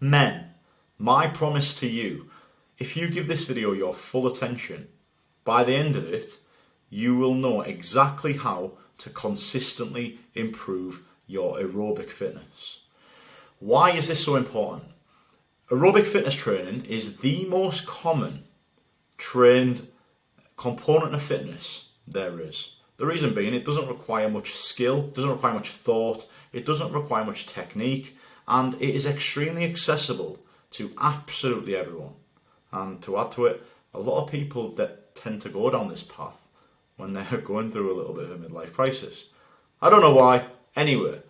Men, my promise to you, if you give this video your full attention, by the end of it, you will know exactly how to consistently improve your aerobic fitness. Why is this so important? Aerobic fitness training is the most common trained component of fitness there is. The reason being, it doesn't require much skill, doesn't require much thought, it doesn't require much technique, and it is extremely accessible to absolutely everyone. And to add to it, a lot of people that tend to go down this path when they're going through a little bit of a midlife crisis. I don't know why. Anyway,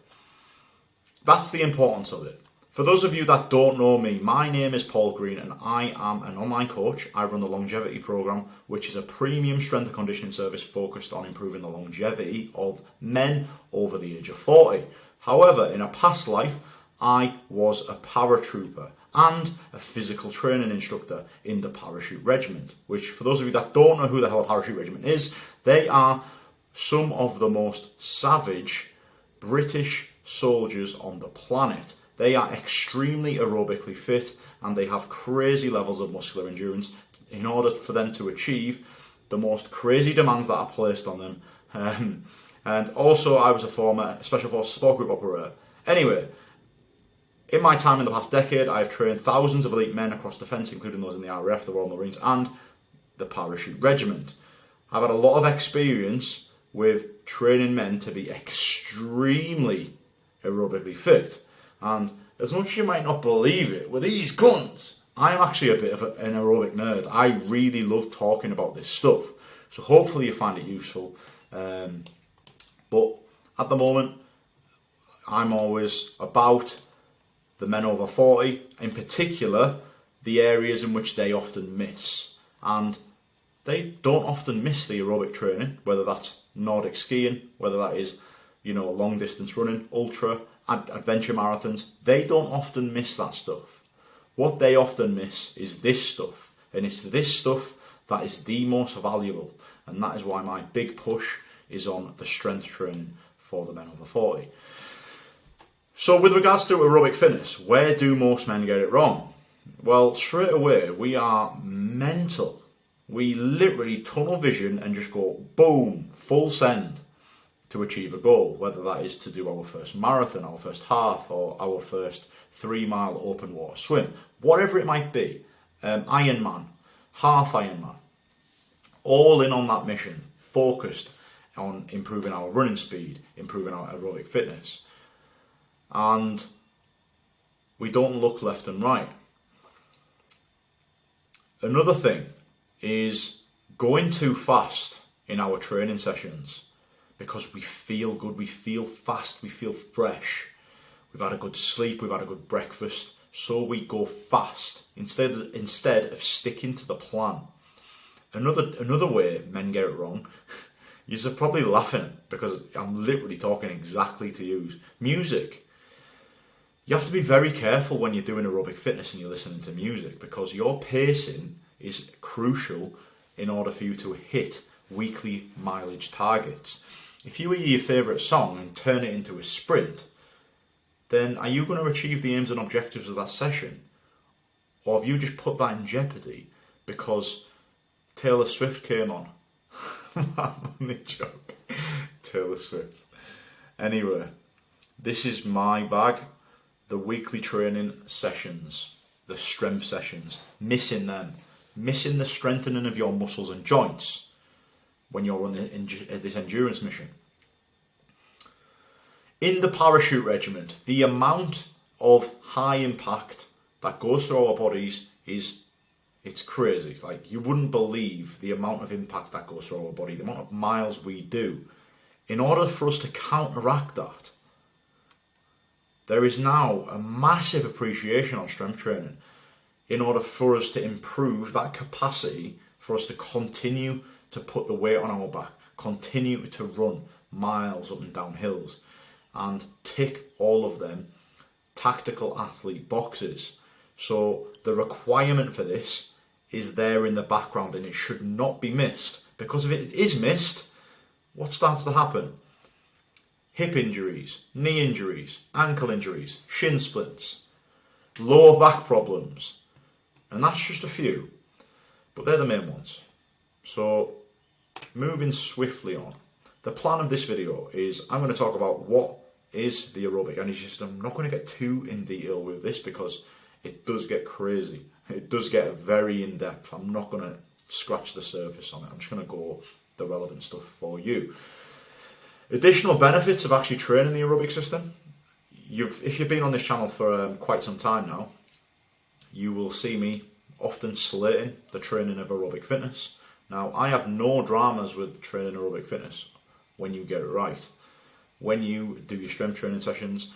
that's the importance of it. For those of you that don't know me, my name is Paul Green and I am an online coach. I run the Longevity Program, which is a premium strength and conditioning service focused on improving the longevity of men over the age of 40. However, in a past life, I was a paratrooper and a physical training instructor in the parachute regiment, which for those of you that don't know who the hell a parachute regiment is, they are some of the most savage British soldiers on the planet. They are extremely aerobically fit and they have crazy levels of muscular endurance in order for them to achieve the most crazy demands that are placed on them. And also I was a former Special Forces support group operator. Anyway, in my time in the past decade, I have trained thousands of elite men across defence, including those in the RAF, the Royal Marines and the Parachute Regiment. I've had a lot of experience with training men to be extremely aerobically fit. And as much as you might not believe it, with these guns, I'm actually a bit of an aerobic nerd. I really love talking about this stuff. So hopefully you find it useful. But at the moment, I'm always about the men over 40, in particular, the areas in which they often miss. And they don't often miss the aerobic training, whether that's Nordic skiing, whether that is, long distance running, ultra, adventure marathons. They don't often miss that stuff. What they often miss is this stuff, and it's this stuff that is the most valuable, and that is why my big push is on the strength training for the men over 40. So with regards to aerobic fitness, where do most men get it wrong? Well, straight away, we are mental. We literally tunnel vision and just go boom, full send to achieve a goal, whether that is to do our first marathon, our first half, or our first 3-mile open water swim, whatever it might be, Ironman, half Ironman, all in on that mission, focused on improving our running speed, improving our aerobic fitness, and we don't look left and right. Another thing is going too fast in our training sessions. Because we feel good, we feel fast, we feel fresh. We've had a good sleep, we've had a good breakfast, so we go fast instead of sticking to the plan. Another way men get it wrong, you're probably laughing because I'm literally talking exactly to you. Music. You have to be very careful when you're doing aerobic fitness and you're listening to music, because your pacing is crucial in order for you to hit weekly mileage targets. If you hear your favourite song and turn it into a sprint, then are you going to achieve the aims and objectives of that session? Or have you just put that in jeopardy because Taylor Swift came on? Only joke. Taylor Swift. Anyway, this is my bag. The weekly training sessions, the strength sessions, missing them. Missing the strengthening of your muscles and joints when you're on this endurance mission. In the parachute regiment, the amount of high impact that goes through our bodies it's crazy. Like, you wouldn't believe the amount of impact that goes through our body, the amount of miles we do. In order for us to counteract that, there is now a massive appreciation on strength training in order for us to improve that capacity for us to continue to put the weight on our back, continue to run miles up and down hills, and tick all of them tactical athlete boxes. So the requirement for this is there in the background and it should not be missed, because if it is missed, what starts to happen? Hip injuries, knee injuries, ankle injuries, shin splints. lower back problems, and that's just a few, but they're the main ones. So moving swiftly on, the plan of this video is I'm going to talk about what is the aerobic energy system. I'm not going to get too in detail with this because it does get crazy. It does get very in depth. I'm not going to scratch the surface on it. I'm just going to go the relevant stuff for you. Additional benefits of actually training the aerobic system. If you've been on this channel for quite some time now, you will see me often slating the training of aerobic fitness. Now, I have no dramas with training aerobic fitness when you get it right. When you do your strength training sessions,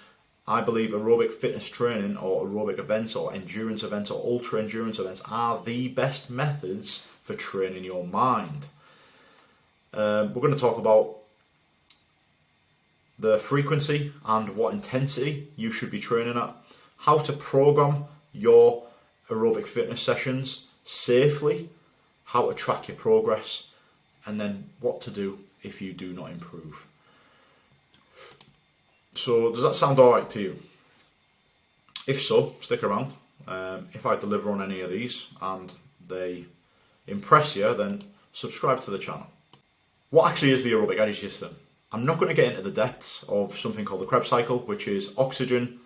I believe aerobic fitness training or aerobic events or endurance events or ultra endurance events are the best methods for training your mind. We're going to talk about the frequency and what intensity you should be training at, how to program your aerobic fitness sessions safely, how to track your progress, and then what to do if you do not improve. So does that sound alright to you? If so, stick around. If I deliver on any of these and they impress you, then subscribe to the channel. What actually is the aerobic energy system? I'm not going to get into the depths of something called the Krebs cycle, which is oxygen,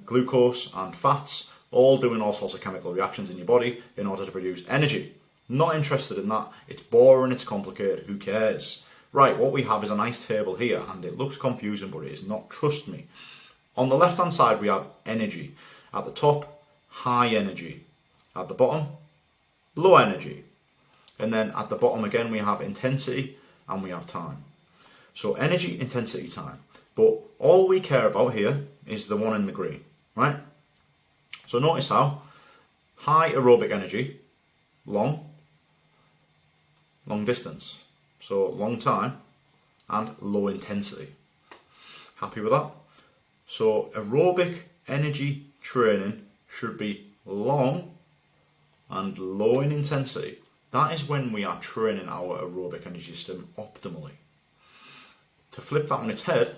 glucose and fats, all doing all sorts of chemical reactions in your body in order to produce energy. Not interested in that. It's boring, it's complicated, who cares? Right, what we have is a nice table here, and it looks confusing, but it is not, trust me. On the left hand side we have energy. At the top, high energy. At the bottom, low energy. And then at the bottom again we have intensity and we have time. So energy, intensity, time. But all we care about here is the one in the green, right? So notice how high aerobic energy, long distance. So long time and low intensity. Happy with that? So aerobic energy training should be long and low in intensity. That is when we are training our aerobic energy system optimally. To flip that on its head,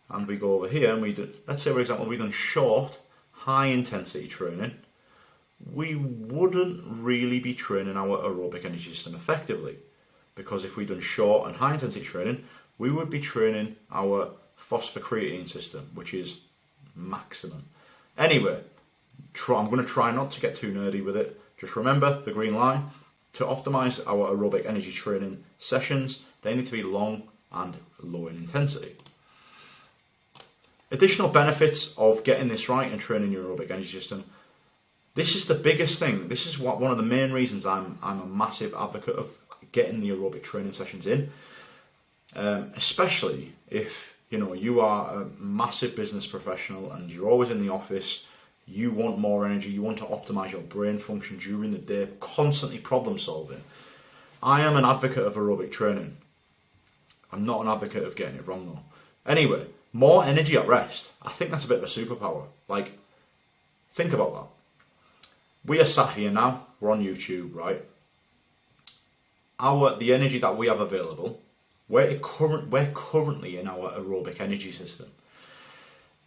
and we go over here and we do, let's say for example we've done short, high intensity training, we wouldn't really be training our aerobic energy system effectively. Because if we'd done short and high intensity training, we would be training our phosphocreatine system, which is maximum. Anyway, I'm going to try not to get too nerdy with it. Just remember the green line. To optimize our aerobic energy training sessions, they need to be long and low in intensity. Additional benefits of getting this right and training your aerobic energy system. This is the biggest thing. This is one of the main reasons I'm a massive advocate of getting the aerobic training sessions in, especially if you are a massive business professional and you're always in the office. You want more energy, you want to optimize your brain function during the day, constantly problem solving. I am an advocate of aerobic training. I'm not an advocate of getting it wrong though. Anyway, more energy at rest. I think that's a bit of a superpower. Like, think about that. We are sat here now, we're on YouTube, right? The energy that we have available, we're currently in our aerobic energy system.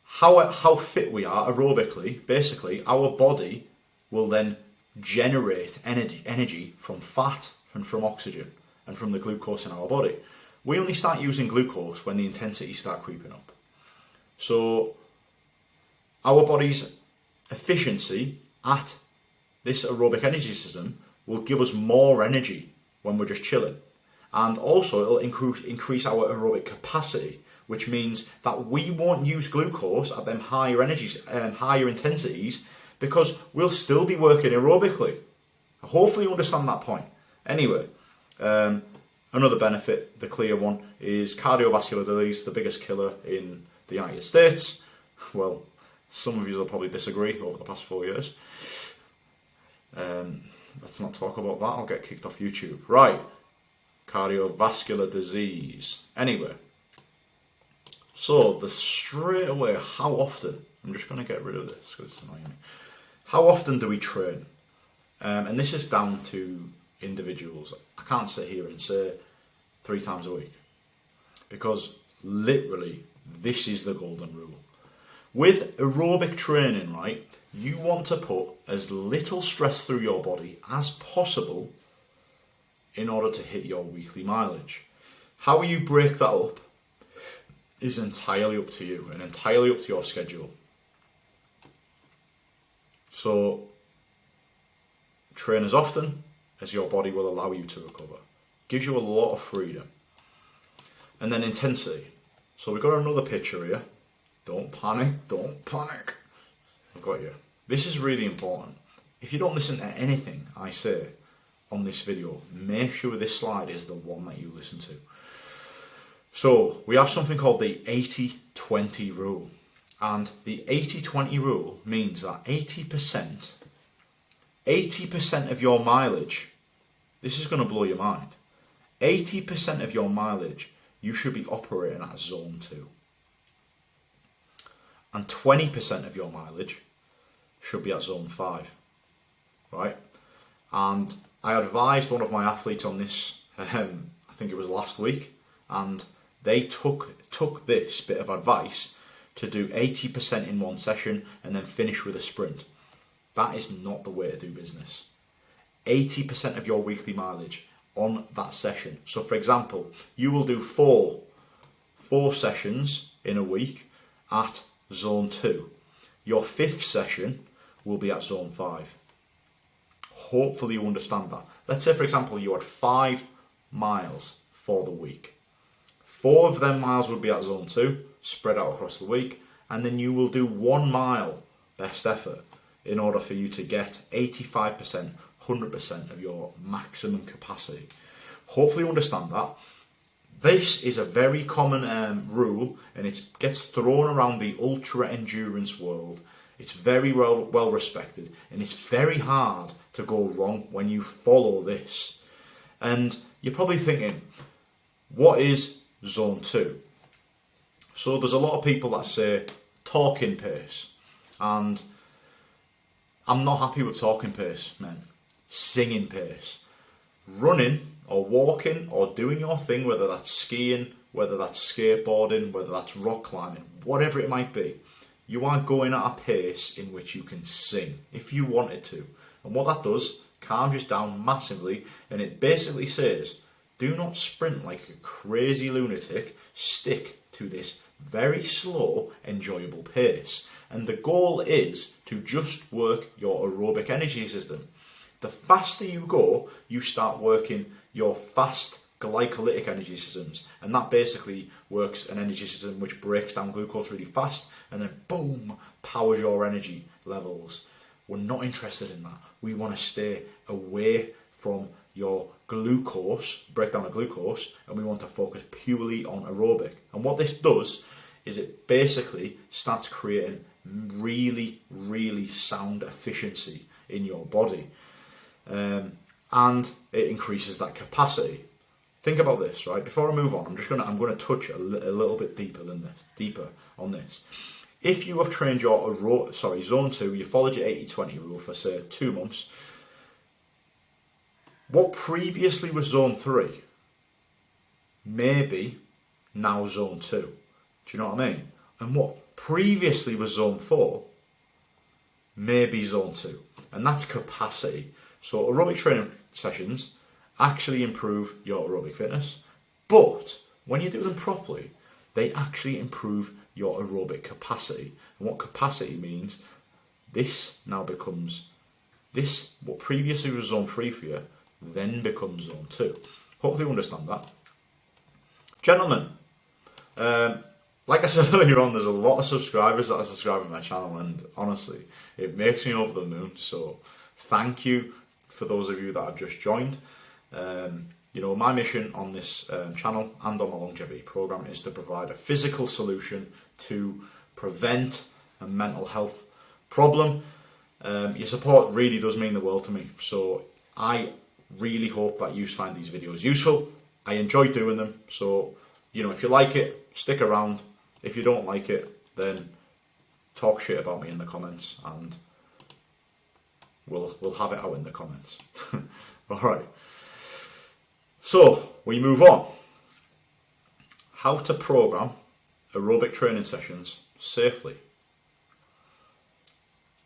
How fit we are aerobically, basically, our body will then generate energy from fat and from oxygen and from the glucose in our body. We only start using glucose when the intensity start creeping up. So our body's efficiency at this aerobic energy system will give us more energy when we're just chilling. And also it'll increase our aerobic capacity, which means that we won't use glucose at them higher energies and higher intensities because we'll still be working aerobically. Hopefully you understand that point. Anyway, another benefit, the clear one, is cardiovascular disease, the biggest killer in the United States. Well, some of you will probably disagree over the past 4 years. Let's not talk about that, I'll get kicked off YouTube. Right, cardiovascular disease. Anyway, so straight away, how often, I'm just going to get rid of this because it's annoying me. How often do we train? And this is down to individuals. I can't sit here and say 3 times a week because literally this is the golden rule. With aerobic training, right, You want to put as little stress through your body as possible in order to hit your weekly mileage. How you break that up is entirely up to you and entirely up to your schedule. So train as often as your body will allow you to recover. Gives you a lot of freedom. And then intensity. So we've got another picture here. Don't panic, don't panic. I've got you. This is really important. If you don't listen to anything I say on this video, make sure this slide is the one that you listen to. So we have something called the 80-20 rule. And the 80-20 rule means that 80% of your mileage, this is going to blow your mind, 80% of your mileage you should be operating at zone 2. And 20% of your mileage should be at zone 5, right? And I advised one of my athletes on this, I think it was last week, and they took this bit of advice to do 80% in one session and then finish with a sprint. That is not the way to do business. 80% of your weekly mileage on that session. So for example, you will do four sessions in a week at zone 2. Your 5th session will be at zone 5. Hopefully you understand that. Let's say for example you had 5 miles for the week. 4 of them miles would be at zone 2, spread out across the week, and then you will do 1 mile best effort in order for you to get 85%, 100% of your maximum capacity. Hopefully you understand that. This is a very common rule, and it gets thrown around the ultra endurance world. It's very well respected, and it's very hard to go wrong when you follow this. And you're probably thinking, what is zone 2? So there's a lot of people that say talking pace, and I'm not happy with talking pace, man. Singing pace. Running or walking or doing your thing, whether that's skiing, whether that's skateboarding, whether that's rock climbing, whatever it might be, you are going at a pace in which you can sing if you wanted to. And what that does, calms you down massively, and it basically says, do not sprint like a crazy lunatic, stick to this very slow, enjoyable pace. And the goal is to just work your aerobic energy system. The faster you go, you start working your fast glycolytic energy systems, and that basically works an energy system which breaks down glucose really fast and then boom, powers your energy levels. We're not interested in that. We want to stay away from your glucose, breakdown of glucose, and we want to focus purely on aerobic. And what this does is it basically starts creating really, really sound efficiency in your body. And it increases that capacity. Think about this, right? Before I move on, I'm going to touch a little bit deeper on this. If you have trained your zone 2, you followed your 80-20 rule for say 2 months. What previously was zone 3 may be now zone 2. Do you know what I mean? And what previously was zone 4 may be zone 2. And that's capacity. So aerobic training sessions actually improve your aerobic fitness, but when you do them properly, they actually improve your aerobic capacity. And what capacity means, this now becomes, what previously was zone 3 for you, then becomes zone 2. Hopefully you understand that. Gentlemen, like I said earlier on, there's a lot of subscribers that are subscribing to my channel, and honestly, it makes me over the moon. So thank you for those of you that have just joined. You know, my mission on this channel and on my longevity program is to provide a physical solution to prevent a mental health problem. Your support really does mean the world to me. So I really hope that you find these videos useful. I enjoy doing them. So, you know, if you like it, stick around. If you don't like it, then talk shit about me in the comments, and we'll have it out in the comments. All right. So we move on. How to program aerobic training sessions safely.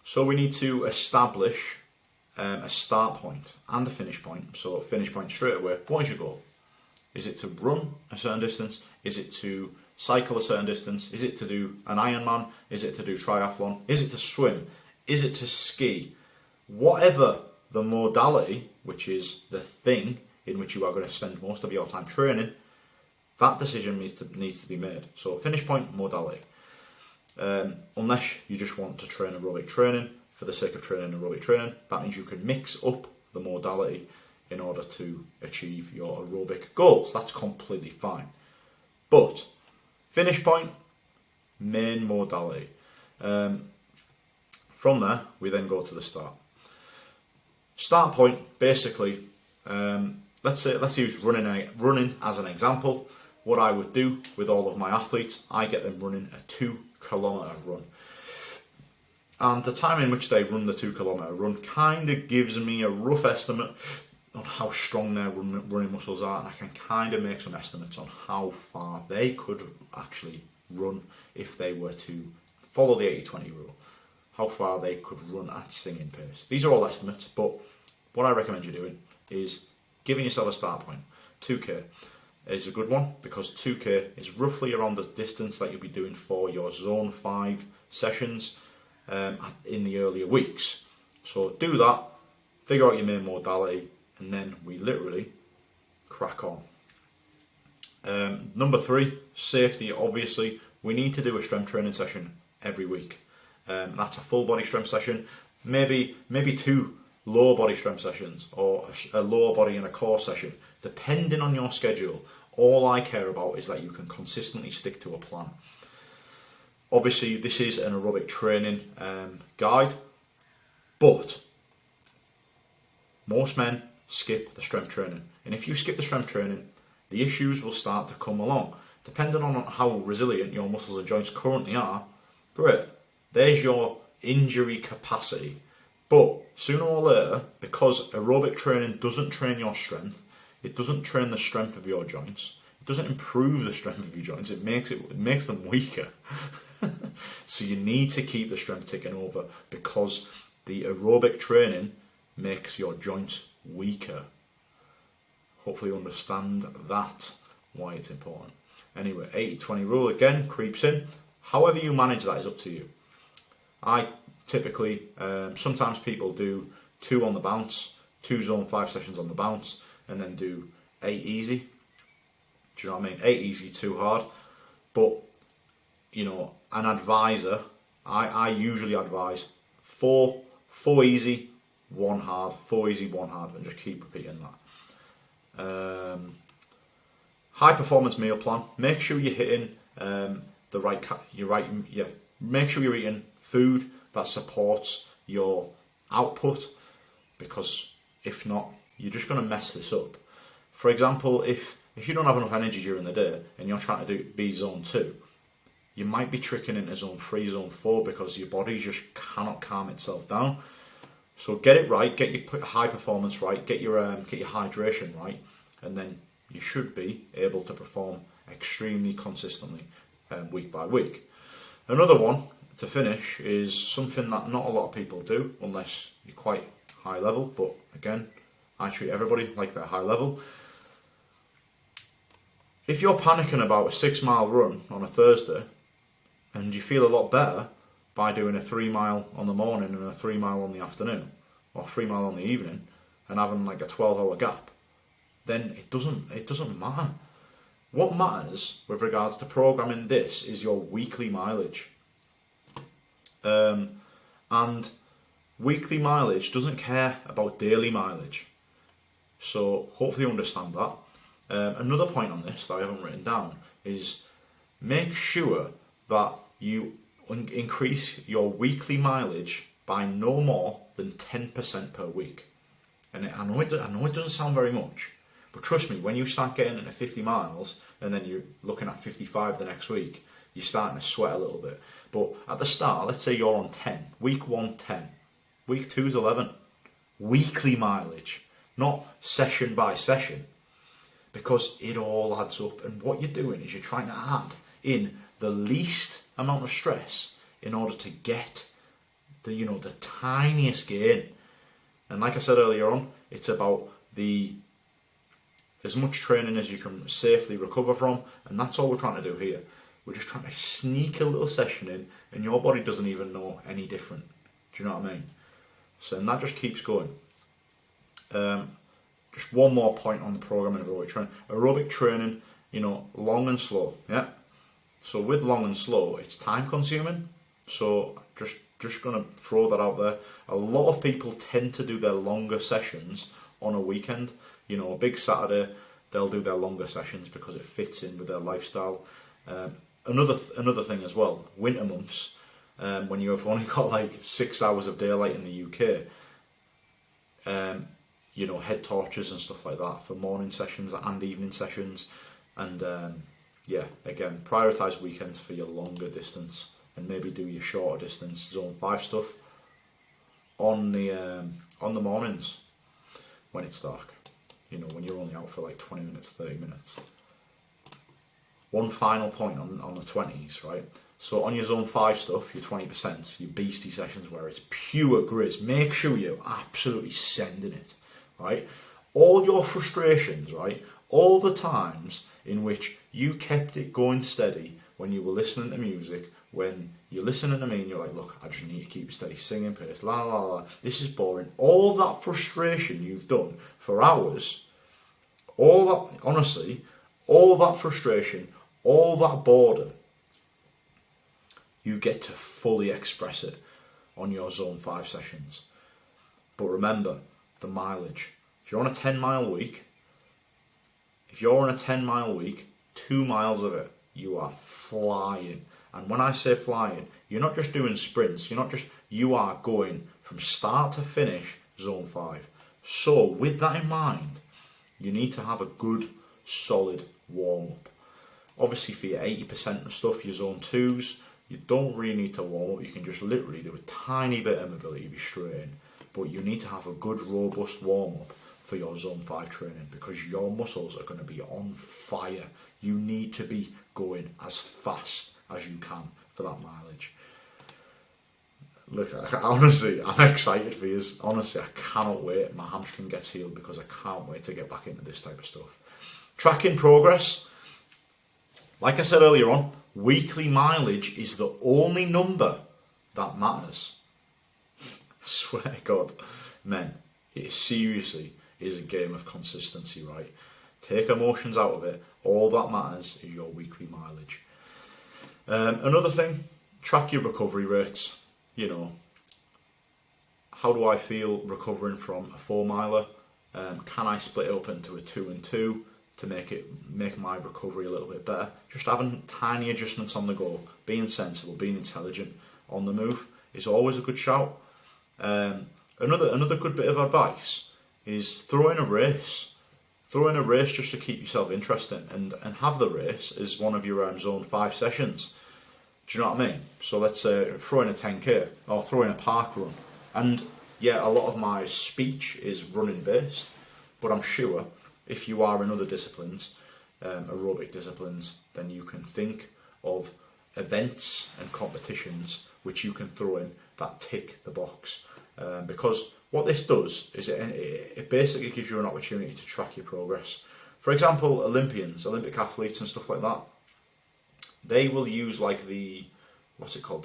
So we need to establish a start point and a finish point. So finish point straight away. What is your goal? Is it to run a certain distance? Is it to cycle a certain distance? Is it to do an Ironman? Is it to do triathlon? Is it to swim? Is it to ski? Whatever the modality, which is the thing in which you are going to spend most of your time training, that decision needs to be made. So finish point, modality. Unless you just want to train aerobic training for the sake of training aerobic training, that means you can mix up the modality in order to achieve your aerobic goals. That's completely fine. But finish point, main modality. From there, we then go to the start. Start point, basically, let's use running as an example. What I would do with all of my athletes, I get them running a 2 kilometre run. And the time in which they run the 2 kilometre run kind of gives me a rough estimate on how strong their running muscles are, and I can kind of make some estimates on how far they could actually run if they were to follow the 80-20 rule, how far they could run at singing pace. These are all estimates, but what I recommend you doing is giving yourself a start point. 2k is a good one because 2k is roughly around the distance that you'll be doing for your zone 5 sessions in the earlier weeks. So do that, figure out your main modality, and then we literally crack on. Number 3, safety. Obviously, we need to do a strength training session every week. That's a full body strength session, maybe 2 lower body strength sessions, or a lower body and a core session, depending on your schedule. All I care about is that you can consistently stick to a plan. Obviously, this is an aerobic training guide, but most men skip the strength training. And if you skip the strength training, the issues will start to come along. Depending on how resilient your muscles and joints currently are, great, there's your injury capacity. But sooner or later, because aerobic training doesn't train your strength, it doesn't train the strength of your joints, it doesn't improve the strength of your joints, it makes them weaker. So you need to keep the strength ticking over, because the aerobic training makes your joints weaker. Hopefully you understand that, why it's important. Anyway, 80-20 rule again creeps in. However you manage that is up to you. I typically, sometimes people do 2 on the bounce, 2 zone 5 sessions on the bounce, and then do 8 easy. Do you know what I mean? 8 easy, 2 hard. But, you know, an advisor, I usually advise 4 easy, 1 hard, 4 easy, 1 hard, and just keep repeating that. High performance meal plan. Make sure you're hitting make sure you're eating food that supports your output, because if not, you're just going to mess this up. For example, if you don't have enough energy during the day and you're trying to be zone 2, you might be tricking into zone 3, zone 4, because your body just cannot calm itself down. So get it right, get your high performance right, get your hydration right, and then you should be able to perform extremely consistently week by week. Another one to finish is something that not a lot of people do unless you're quite high level, but again, I treat everybody like they're high level. If you're panicking about a 6-mile run on a Thursday and you feel a lot better by doing a 3-mile on the morning and a 3-mile on the afternoon, or 3-mile on the evening, and having like a 12-hour gap, then it doesn't matter. What matters with regards to programming this is your weekly mileage. And weekly mileage doesn't care about daily mileage. So hopefully you understand that. Another point on this that I haven't written down is make sure that you increase your weekly mileage by no more than 10% per week. And I know it doesn't sound very much, but trust me, when you start getting into 50 miles and then you're looking at 55 the next week, you're starting to sweat a little bit. But at the start, let's say you're on 10, week 1, 10, week 2 is 11. Weekly mileage, not session by session, because it all adds up. And what you're doing is you're trying to add in the least amount of stress in order to get the tiniest gain. And like I said earlier on, it's about as much training as you can safely recover from, and that's all we're trying to do here. We're just trying to sneak a little session in, and your body doesn't even know any different. Do you know what I mean? So, and that just keeps going. Just one more point on the program in aerobic training. Aerobic training, long and slow. Yeah. So with long and slow, it's time consuming. So just gonna throw that out there. A lot of people tend to do their longer sessions on a weekend. A big Saturday, they'll do their longer sessions because it fits in with their lifestyle. Another thing as well, winter months, when you've only got like 6 hours of daylight in the UK, head torches and stuff like that for morning sessions and evening sessions. And again, prioritise weekends for your longer distance, and maybe do your shorter distance zone 5 stuff on the mornings when it's dark. When you're only out for like 20 minutes, 30 minutes. One final point on the 20s, right? So on your zone 5 stuff, your 20%, your beastie sessions where it's pure grizz, make sure you're absolutely sending it, right? All your frustrations, right? All the times in which you kept it going steady when you were listening to music, when you're listening to me and you're like, look, I just need to keep steady singing pace, la la la, this is boring. All that frustration you've done for hours, all that frustration, all that boredom, you get to fully express it on your zone 5 sessions. But remember, the mileage. If you're on a 10-mile week, 2 miles of it, you are flying. And when I say flying, you're not just doing sprints, you are going from start to finish zone 5. So with that in mind, you need to have a good, solid warm-up. Obviously for your 80% of stuff, your zone 2s, you don't really need to warm up. You can just literally do a tiny bit of mobility, be straight in. But you need to have a good, robust warm-up for your zone 5 training, because your muscles are going to be on fire. You need to be going as fast as you can for that mileage. Look, honestly, I'm excited for you. Honestly, I cannot wait. My hamstring gets healed because I can't wait to get back into this type of stuff. Tracking progress. Like I said earlier on, weekly mileage is the only number that matters. I swear to God, men, it seriously is a game of consistency, right? Take emotions out of it. All that matters is your weekly mileage. Another thing, track your recovery rates. How do I feel recovering from a 4-miler? Can I split it up into a 2 and 2 to make my recovery a little bit better? Just having tiny adjustments on the go, being sensible, being intelligent on the move is always a good shout. Another good bit of advice is throw in a race. Throw in a race just to keep yourself interested, and have the race as one of your zone 5 sessions. Do you know what I mean? So let's say throw in a 10k or throw in a park run. And yeah, a lot of my speech is running based, but I'm sure if you are in other disciplines, aerobic disciplines, then you can think of events and competitions which you can throw in that tick the box. Because what this does is it basically gives you an opportunity to track your progress. For example, Olympic athletes and stuff like that, they will use like the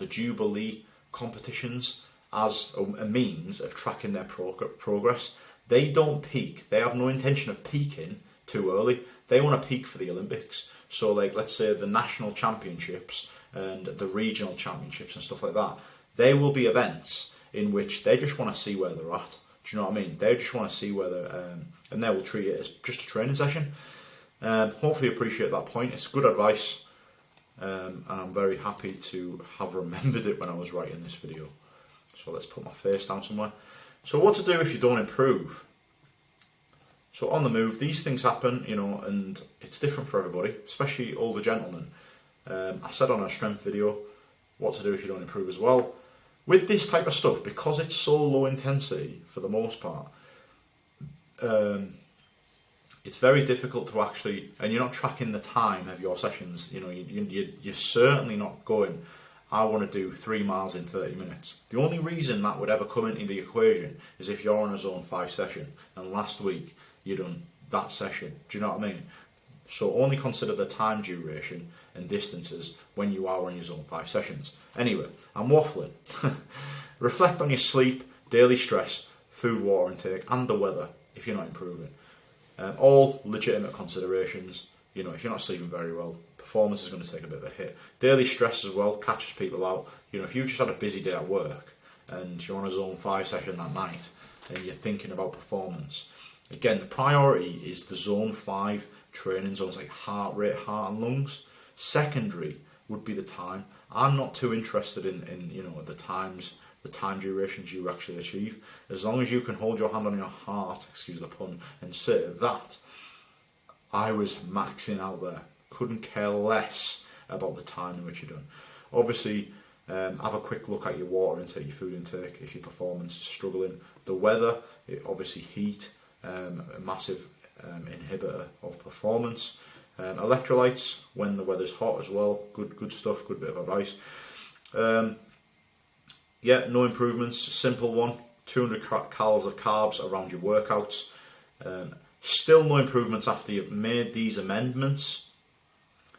Jubilee competitions as a means of tracking their progress. They don't peak. They have no intention of peaking too early. They want to peak for the Olympics. So like, let's say the national championships and the regional championships and stuff like that, they will be events in which they just want to see where they're at. Do you know what I mean? They just want to see where they're, and they will treat it as just a training session. Hopefully appreciate that point. It's good advice. And I'm very happy to have remembered it when I was writing this video. So let's put my face down somewhere. So what to do if you don't improve? So on the move, these things happen, and it's different for everybody, especially older gentlemen. I said on a strength video, what to do if you don't improve as well. With this type of stuff, because it's so low intensity for the most part, it's very difficult to actually, and you're not tracking the time of your sessions. You're certainly not going I want to do 3 miles in 30 minutes. The only reason that would ever come into the equation is if you're on a zone 5 session and last week you done that session. Do you know what I mean? So only consider the time duration and distances when you are on your zone 5 sessions. Anyway, I'm waffling. Reflect on your sleep, daily stress, food, water intake and the weather if you're not improving. All legitimate considerations. You know, if you're not sleeping very well, performance is going to take a bit of a hit. Daily stress as well catches people out. You know, if you've just had a busy day at work and you're on a zone 5 session that night and you're thinking about performance, again, the priority is the zone 5 training zones like heart rate, heart and lungs. Secondary would be the time. I'm not too interested in you know, the time durations you actually achieve. As long as you can hold your hand on your heart, excuse the pun, and say that, I was maxing out there. Couldn't care less about the time in which you're done. Obviously, have a quick look at your water intake, your food intake, if your performance is struggling. The weather, obviously heat, a massive inhibitor of performance. Electrolytes, when the weather's hot as well, good stuff, good bit of advice. Yeah, no improvements, simple one, 200 calories of carbs around your workouts. Still no improvements after you've made these amendments.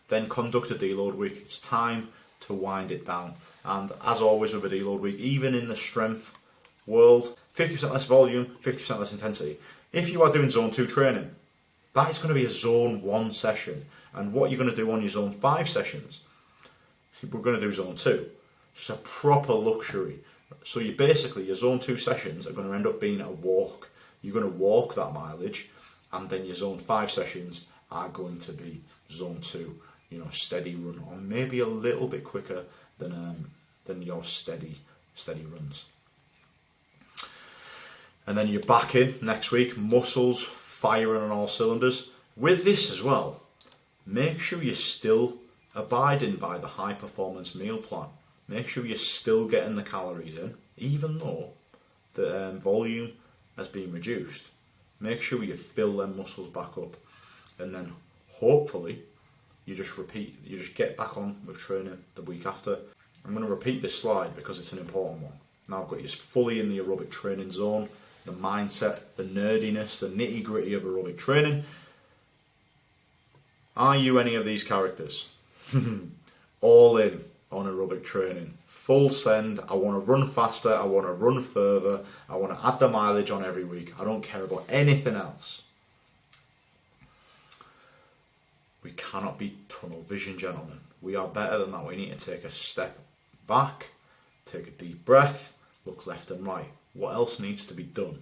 Then conduct a deload week. It's time to wind it down. And as always with a deload week, even in the strength world, 50% less volume, 50% less intensity. If you are doing zone 2 training, that is going to be a zone 1 session. And what you're going to do on your zone 5 sessions, we're going to do zone 2. It's a proper luxury. So you basically, your zone 2 sessions are going to end up being a walk. You're going to walk that mileage, and then your zone 5 sessions are going to be zone 2, you know, steady run, or maybe a little bit quicker than your steady runs. And then you're back in next week, muscles firing on all cylinders. With this as well, make sure you're still abiding by the high performance meal plan. Make sure you're still getting the calories in, even though the volume has been reduced. Make sure you fill them muscles back up, and then hopefully you just get back on with training the week after. I'm going to repeat this slide because it's an important one. Now I've got you fully in the aerobic training zone, the mindset, the nerdiness, the nitty gritty of aerobic training. Are you any of these characters? All in on aerobic training. Full send. I want to run faster. I want to run further. I want to add the mileage on every week. I don't care about anything else. We cannot be tunnel vision, gentlemen. We are better than that. We need to take a step back, take a deep breath, look left and right. What else needs to be done?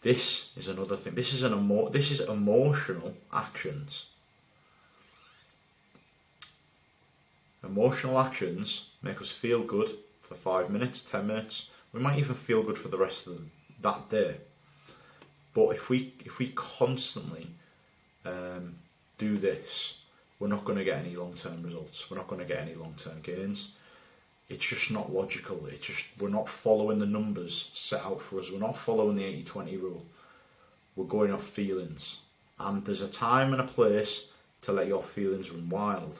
This is another thing. This is emotional actions. Emotional actions make us feel good for 5 minutes, 10 minutes. We might even feel good for the rest of that day. But if we constantly do this, we're not going to get any long-term results. We're not going to get any long-term gains. It's just not logical. We're not following the numbers set out for us. We're not following the 80-20 rule. We're going off feelings. And there's a time and a place to let your feelings run wild.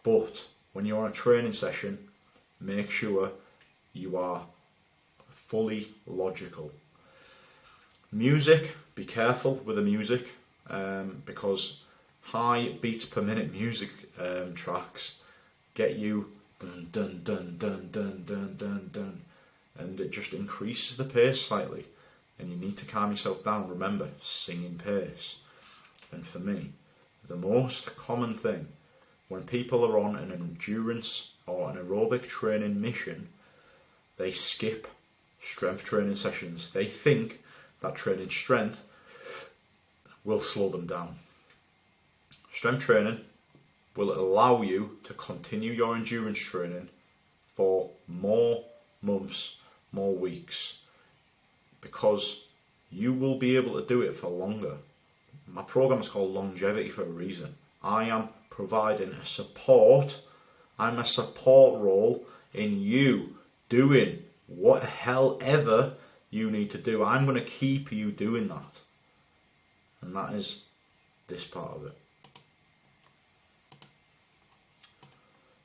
But when you're on a training session, make sure you are fully logical. Music, be careful with the music, because high beats per minute music tracks get you dun dun dun dun dun dun dun dun, and it just increases the pace slightly, and you need to calm yourself down. Remember, sing in pace. And for me, the most common thing when people are on an endurance or an aerobic training mission, they skip strength training sessions. They think that training strength will slow them down. Strength training will allow you to continue your endurance training for more months, more weeks, because you will be able to do it for longer. My program is called Longevity for a reason. I am providing a support. I'm a support role in you doing what the hell ever you need to do. I'm going to keep you doing that. And that is this part of it.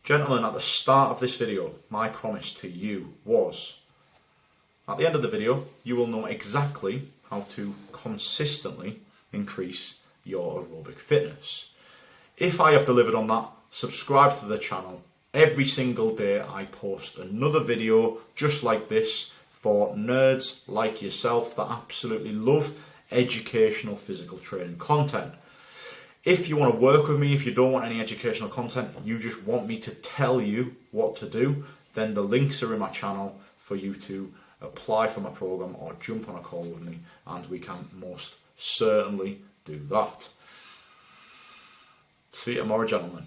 Gentlemen, at the start of this video, my promise to you was, at the end of the video, you will know exactly how to consistently increase your aerobic fitness. If I have delivered on that, subscribe to the channel. Every single day I post another video just like this for nerds like yourself that absolutely love educational physical training content. If you want to work with me, if you don't want any educational content, you just want me to tell you what to do, then the links are in my channel for you to apply for my program or jump on a call with me, and we can most certainly do that. See you tomorrow, gentlemen.